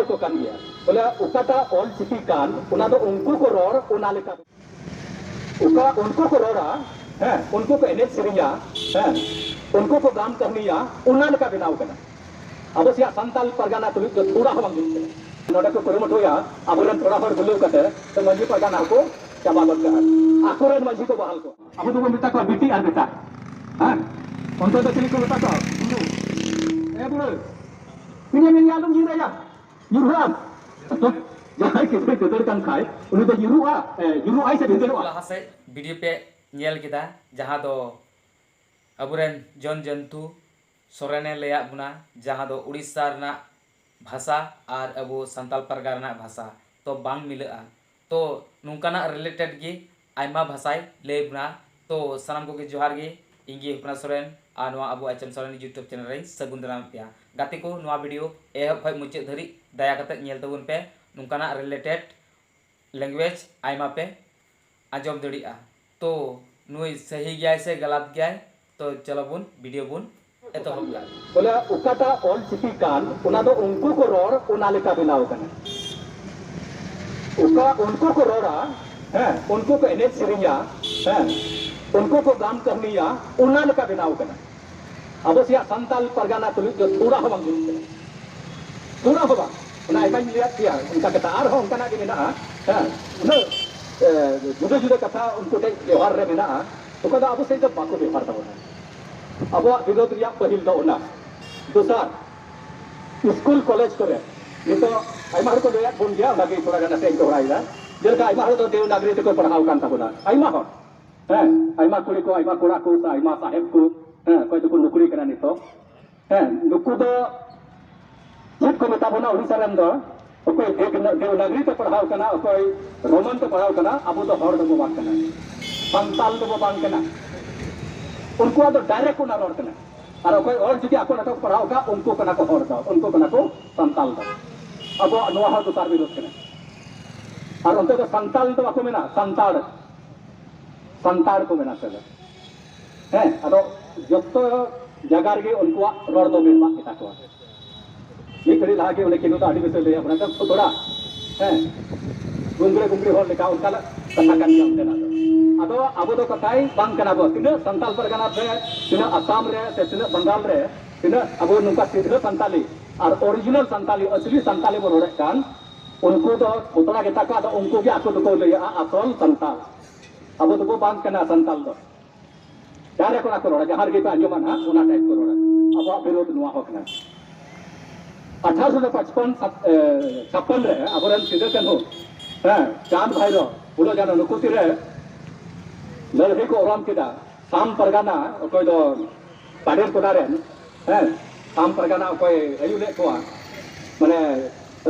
को कान गया बोले उकाटा ऑल चिकी कान उना दो उनको को रोड उना लेका उका उनको को रोड़ा हैं उनको को एनेज सेरिया हैं उनको को गान करनिया उना लेका बनाव कना अब सिया संताल परगाना तुलिक जो थोड़ा हम अंगित नोडे को कुरुमुटुया अबरन थोड़ा हर गुलु कते तो मंजी परगाना को चाबा गद का आकुरन मंजी को बहाल को अब तो मिटा को बिटी आर बेटा हैं उनको तो चिली को बेटा को ए बुल पिने में यालum jiraya yuruan तो जहां के पे तेदर kan khai उन्हें तो युरू आई से भिंदर लाहा से वीडियो पे नेल किदा जहां दो अबुरेन जन जंतु सोरेने लेया बुना जहां दो उड़ीसा रना भाषा और अबो संताल परगाना भाषा तो बांग मिलआ तो नुकाना रिलेटेड गी आइमा भाषाय ले बुना तो सनम को जोहार गे इंगी अपना सोरेन और नवा अबो एचएम सोरेन यूट्यूब चैनल रे सगुन दाराम पिया गाते को नवा वीडियो एहब खय मुचे धरी दया कते नेल तबुन पे नुकाना रिलेटेड लैंग्वेज आइमा पे आजम दड़िया तो नुई सही गया से गलत गया तो चलो बुन वीडियो बुन एतो हम गा बोले उकाटा ऑल चिकी कान उना दो उनको को रोड उना लेका बनाव कना उका उनको को रोड़ा हैं उनको को एनेज सेरिया हैं उनको को गान करनिया उना लेका बनाव कना अब सिया संताल परगाना तुलिक जो थोड़ा हम अंगित थोड़ा होगा उना आइमा लिया किया उनका कथा आर हो उनका ना के मेना हैं उना जुदा जुदा कथा उनको ते व्यवहार रे मेना तो कदा अब से जब बाको व्यवहार तबना अब विरोध रिया पहिल दो ना दोसर स्कूल कॉलेज करे ये तो आइमा हर को लेया बोल गया लगे थोड़ा गाना से दोहराइला जेलका आइमा हर तो देवनागरी ते को पढ़ाव कान तबना आइमा हो हैं आइमा कुड़ी को आइमा कोड़ा को आइमा साहेब को हैं कोई तो को नौकरी करा नितो हैं नुकु दो चेक को मेता बना उड़ीसा रन दो कोई देवनागरी ते पढ़ाव कना कोई रोमन ते पढ़ाव कना अब तो हर दो बात कना संताल दो बांग कना उनको तो डायरेक्ट को ना रोड कना और कोई और जुदी आपको नाटक पढ़ाओ का उनको कना को हर दो उनको कना को संताल दो अब नोआ हर दुतार विरोध कना और उनको तो संताल तो आपको मेना संताल को मेना चले हैं अदो जत्तो जगार के उनको रोड दो मेलबा किता को ये करी लागे उन्हें किनो तो आदि में ले अपना तो थोड़ा हैं गुंगरे हर लेका उनका कथा कान दिया उनका अदो अब तो कथाई बांग कना बो तिना संताल परगना रे तिना असम रे से तिना बंगाल रे तिना अब नुका सीधे संताली और ओरिजिनल संताली असली संताली बो रोड़े कान उनको तो उतना के तक तो उनको भी आको तो ले असल संताल अब तो बांग कना संताल दो डायरेक्ट को ना को रोड़ा जहार के पे अंजमान हा उना टाइप को रोड़ा अब विरोध नुआ होकना 1855 रे अबरन सिदे कन हो हैं चांद भाईरो बुलो जानो नुकुति रे लड़ाई को ओराम किदा साम परगाना कोई दो पाडेर कोदारेन हैं साम परगाना कोई अयुले को माने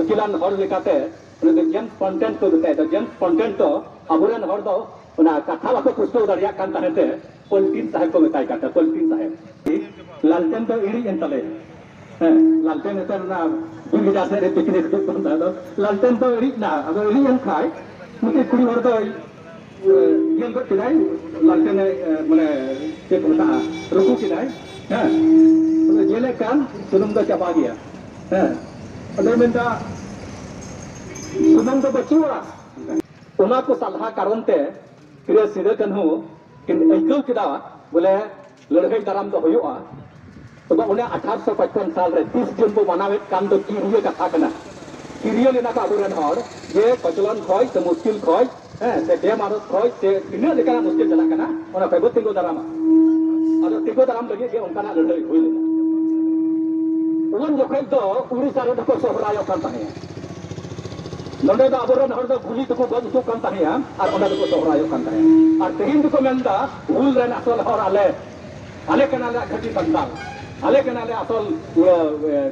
अकिलान हर लेकाते उन जेम्स कंटेंट तो देते तो जेम्स कंटेंट तो अबरन हर दो उना कथा बाको पुस्तक दरिया कान ताहेते पलटिन साहेब को बताई काता पलटिन साहेब लालटेन तो इरी एंतले लालटेन तो ना बिग जासे रे पिकनिक तो बंदा तो लालटेन तो इरी ना अगर इरी एन खाय मुते कुड़ी हर तो yang got kidai lalten mane che kota ruku kidai हैं तो जेले कान सुनम तो चबा गया हैं अदर मेंदा सुनम तो बच्ची वाला उना को सलाह कारणते फिर सीधे कन्हु कि ऐकल किदा बोले लड़ाई दाराम तो होयुआ तो उन्हें 1855 साल रे 30 जून को मनावे कान तो किरिया कथा कना किरिया लेना का अबुरन हर ये कचलन खय तो मुश्किल खय से डे मारो खय से इना लेका मुश्किल चला कना ओना फेबो तिंगो दाराम अदो तिंगो दाराम लगे के उनका लड़ाई होई लेना उन जोखे तो उड़ीसा रे को सोहरायो कान ताहे नंदे दा अबुरन हर दो गुली तो को गद तो कान ताहे और ओना को सोहरायो कान ताहे और तेहिन को मेंदा भूल रे असल हर आले कना ला खटी संताल आले कना ले असल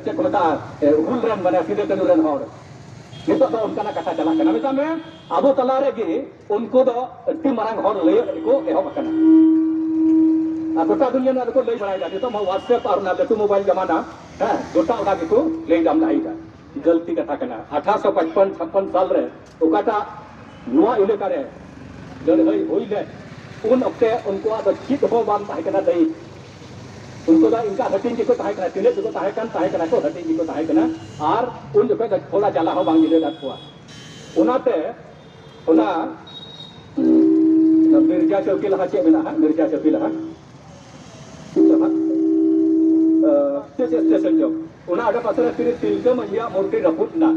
चेक होता भूल रे माने सीधे कनु रे हर नितो तो उनका कथा चला कना मिता में अब तला रे गे उनको दो अति मारंग हर ले को एहो कना आ गोटा दुनिया ना को ले बड़ाई जाते तो व्हाट्सएप और ना तो मोबाइल जमाना है गोटा उड़ा के को ले दाम लाईदा गलती कथा कना 1855 56 साल रे ओकाटा नुआ इलाका रे लड़ाई होई ले उन अक्ते उनको आ चित हो बाम ताहे कना दई उनको दा इनका हटिंग जी को ताहे कना तिने जो ताहे कना को हटिंग जी को ताहे कना और उन जो पे थोड़ा जाला हो बांग जिले दात को उनाते उना मिर्जा चौकी लहा चे मेना मिर्जा चौकी लहा sama स्टेशन जो उना ada pasal फिर तिलका मंजिया मूर्ति रपुट ना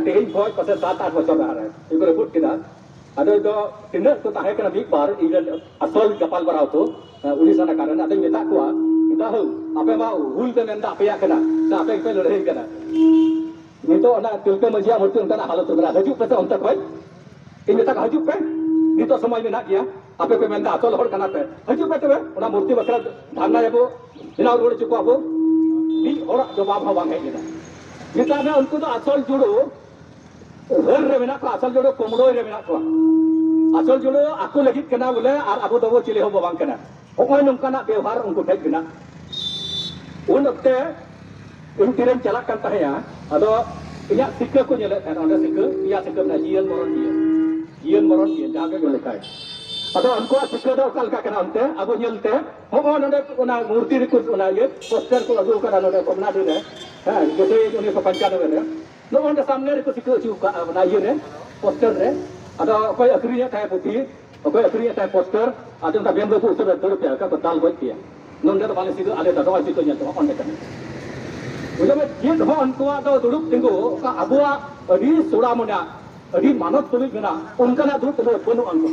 तेहिं भोज pasal 7-8 बछर रहा है eco रपुट किदा ada do tindak tu tahe kana big bar ila asal kapal barau tu ulisan karena ada meta ko kita hu ape ma hul te menda ape ya kana sa ape pe lorei kana nito ana tilka majia murti unta halat tu bera haju pe unta koi ini tak haju pe nito samay mena kia ape pe menda asal hor kana pe haju pe te ona murti bakra dhanna yabo ina rod chuko abo ni ora do bab bang hai kita kita na unku do asal juru hor re mena ko asal juru komro re mena ko asal julu aku lagi kena boleh ar abu dawo cili ho bawang kena hongoi nungkana bewar ungku thai kena un okte in tiren chalakkan tahaya ado inya sikka ko nyele kan onda sikka iya sikka na jian moron dia jaga jole kai ado unku sikka do kal ka kena onte abu nyelte hongoi nonde ona murti riku ona ye poster ko agu kana nonde komna de ha gede oni ko pancana ne no onda samne riku sikka chuka na ye ne poster re ada koy akhirnya tay puti koy akhirnya tay poster ada ta bembe pu usur dur pya ka dal goi pya non da bale sidu ale da do situ nya to on kan ujame ye do on ko do duduk tinggu ka abua adi sura mona adi manot tulik gena unka na duduk to ponu on ko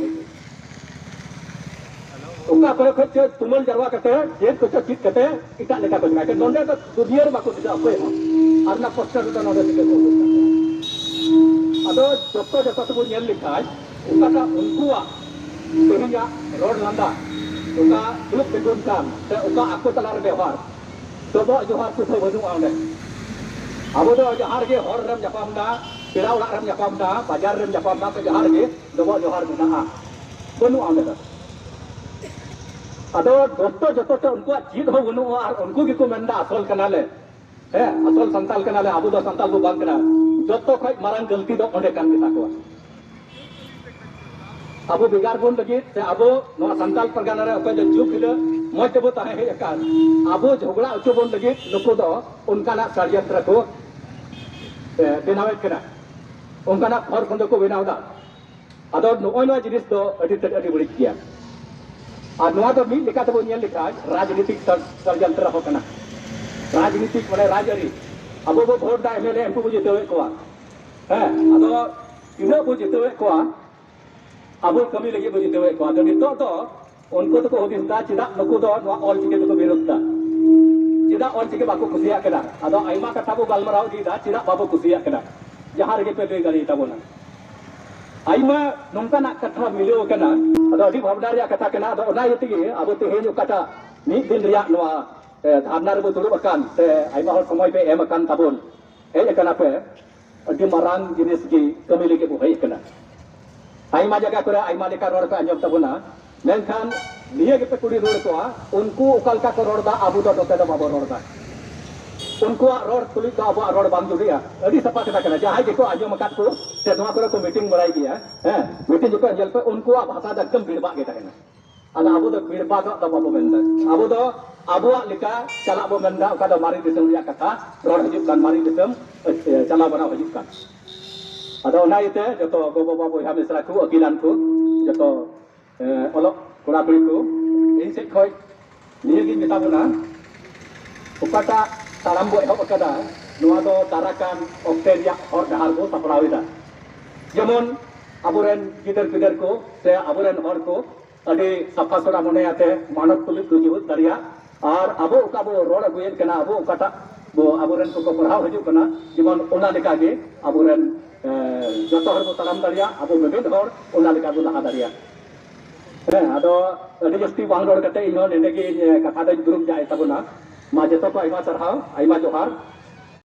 unka kore khache tumal jarwa kate ye ko chit kate ita leka ko ma ke non da dunia ma ko da ko arna poster da no da ko ada joto tu nyel likai ukata unkua tehnya road landa uka duluk bedunkan te uka aku telar bewar coba johar tu saya badu ande abo do johar ge hor ram japam da pira ulah ram japam da bajar ram japam da te johar ge coba johar guna banu ande da ada joto te unkua jid ho banu ar unku gi ko menda asal kanale asal santal kanale abu do santal bu bang kana joto khoi marang galti do onde kan kita ko abu bigar bon lagi se abu no santal pergana re oke de juk ile moj de tahe he akan abu jhogla uchu bon lagi nuku do unkana saryantra ko benawe kana unkana khor khondo ko benaw da ado noi noi jinis do adi buri kia ar noa do mi leka to nyel leka rajnitik saryantra ho kana rajnitik mane rajari abu bo vote da MLA MP bu jitewe ko ado ina bu jitewe ko abu kami lagi bu jitewe ko ado nito to unko to ko hodis da chida nuku do no all chike to birod da chida all chike bako kusiya kana ado aima katha bu galmarao di da chida babo kusiya kana jahar ge pe gari tabona aima nongka nak katha milio kana ado adi bhabdar ya katha kana ado ona yeti abu tehenyo kata mi din riak noa dharna re duduk akan te aima hor samay pe em akan tabon akan apa adi marang jenis gi kami lagi bu hai kana aima jaga kore aima leka ror pe anjom tabona menkhan niye ge pe kuri ror ko unku ukal ka ror da abu do dote da babo ror da unku ror tulis da abu ror bang juri ya adi sapa kata kana jahai ge ko anjom akat ko te noa kore ko meeting barai dia meeting juga anjal pe unku bahasa da ekdam birba ge ta kana ada abu do birba do da babo menda abu do abuak leka calak bo menda kada mari disem dia kata ror hijupkan mari disem calak banau hijupkan ada ona ite joto go baba boy hamisra ku akilan ku joto olok kura kuri ku in sek khoi niye gi meta bona ukata taram bo ehok kada noa do tarakan okteria hor dahar bo saprawida jemon aburen gider ko se aburen hor ko adi safa sora mone ate manok tulik ku jibut daria ar abu uka bo ror aguyen kana abu ukata bo aburen ko parhaw haju kana jemon ona leka ge aburen joto hor bo taram daria abu meben hor ona leka bo laha daria ado adi jasti bang ror kate ino nende ge katha da group jai tabona ma joto ko aima sarhaw aima johar